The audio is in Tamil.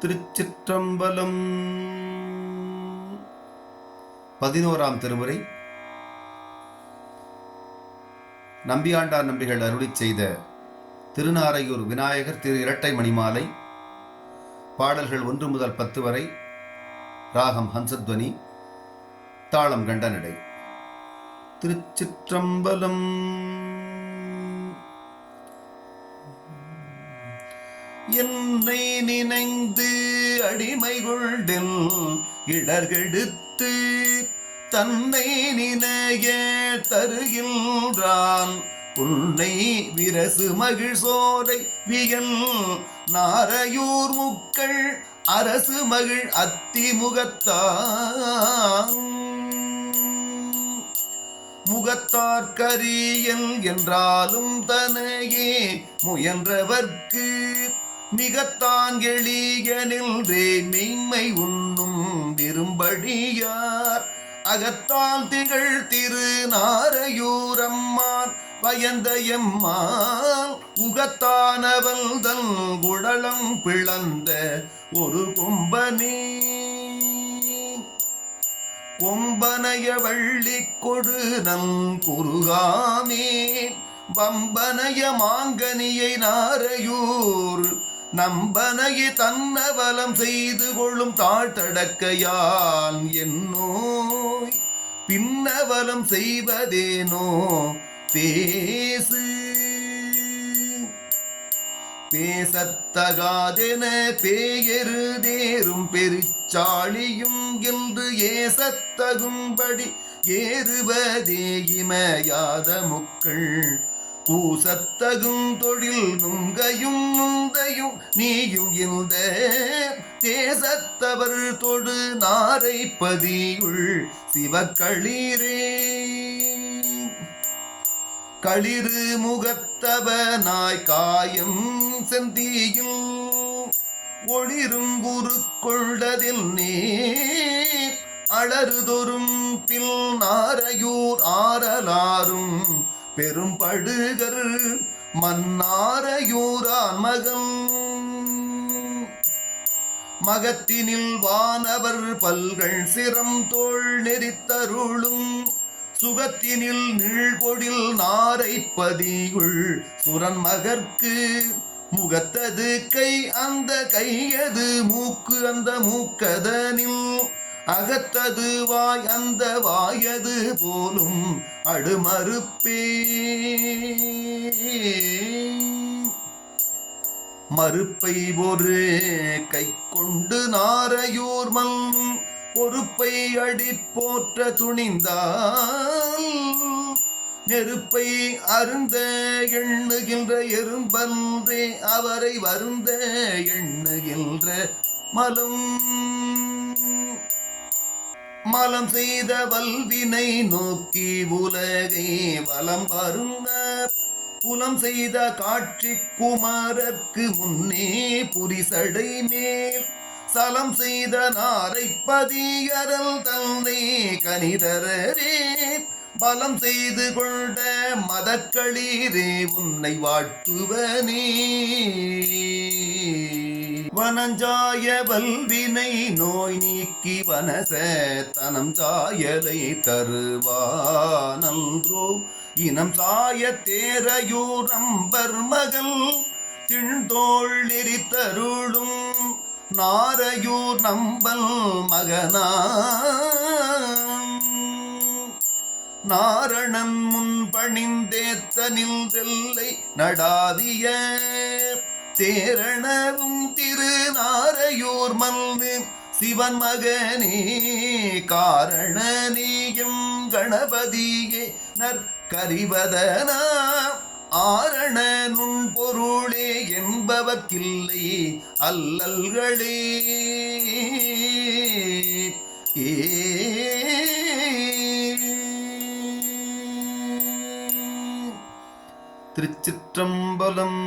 திருச்சிற்றம்பலம். 11ஆம் திருமுறை. நம்பியாண்டார் நம்பிகள் அருளிச் செய்த திருநாரையூர் விநாயகர் திரு இரட்டை மணிமாலை. பாடல்கள் 1 முதல் 10 வரை. ராகம் ஹம்சத்வனி, தாளம் கண்டனடை. திருச்சிற்றம்பலம். என்னை நினைந்து அடிமை கொள்டில் இடர்கெடுத்து தன்னை நினைய தருகின்றான் உன்னை விரசு மகிழ் சோலை வியல் நாரையூர் முக்கள் அரசு மகிழ் அத்திமுகத்தான் முகத்தார்கரியல் என்றாலும் தனையே முயன்றவர்க்கு மிகத்தான் எளிய நின்றே மெய்மை உண்ணும் விரும்படியார் அகத்தால் திகழ் திரு நாரையூரம்மான் பயந்த எம்மான் உகத்தானவள் தன் குடலம் பிளந்த ஒரு கொம்பனே கொம்பனைய வள்ளி கொடு நம் குருகாமே வம்பனைய மாங்கனியை நாரையூர் நம்பனைய தன்னவலம் செய்து கொள்ளும் தாழ்த்தடக்கையான் என்னோய் பின்னவலம் செய்வதேனோ பேசு பேசத்தகாதென பேயெருதேரும் பெருச்சாளியும் என்று ஏசத்தகும்படி ஏறுவதே இமையாத முக்கள் கூசத்தகும் தொழில் நுங்கையும் நுந்தையும் நீயும் இந்த தேசத்தவர் தொடு நாரைப்பதியுள் சிவக்களீரே களிறு முகத்தவனாய் காயம் செந்தியில் ஒளிரும் குரு கொண்டதில் நீ அலறுதொரும் பில் நாரையூர் ஆரலாரும் பெரும்படுகர் மன்னாரையூரான் மகன் மகத்தினில் வானவர் பல்கள் சிரம் தோள் நெறித்தருளும் சுகத்தினில் நீழ்கொடில் நாரைப்பதியுள் சுரன் மகற்கு முகத்தது கை அந்த கையது மூக்கு அந்த மூக்கதனில் அகத்தது வாய் அந்த வாயது போலும் அடுமறுப்பே மறுப்பை ஒரு கை கொண்டு நாரையூர் மல்லும் பொறுப்பை அடி போற்ற துணிந்தால் நெருப்பை அருந்த எண்ணுகின்ற எறும்பன்றே அவரை வருந்த எண்ணுகின்ற மலம் மலம் செய்த வல்வினை நோக்கி உலகை வலம் வருந்த புலம் செய்த காட்சி குமாரர்க்கு முன்னே புரிசடை மேல் சலம் செய்த நாரைப்பதியரல் தந்தை கனிதரரே பலம் செய்து கொண்ட மதக்களீரே உன்னை வாழ்த்துவனே வனஞ்சாய வல்வினை நோய் நீக்கி வனச தனம் சாயலை தருவானன்றோ இனம் சாய தேரையூர் நம்பர் மகள் திண்தோள் நெறித்தருளும் நாரையூர் நம்பல் மகனா நாரணன் முன் பணிந்தேத்தனில் வெல்லை நடாவிய தேரணரும் திரு நாரையூர் மல்னு சிவன் மகனே காரணநீயம் கணபதியே நற்கரிவதனா ஆரண நுண் பொருளே என்பவர்க்கில்லை அல்லல்களே திருச்சிற்றம்பலம்.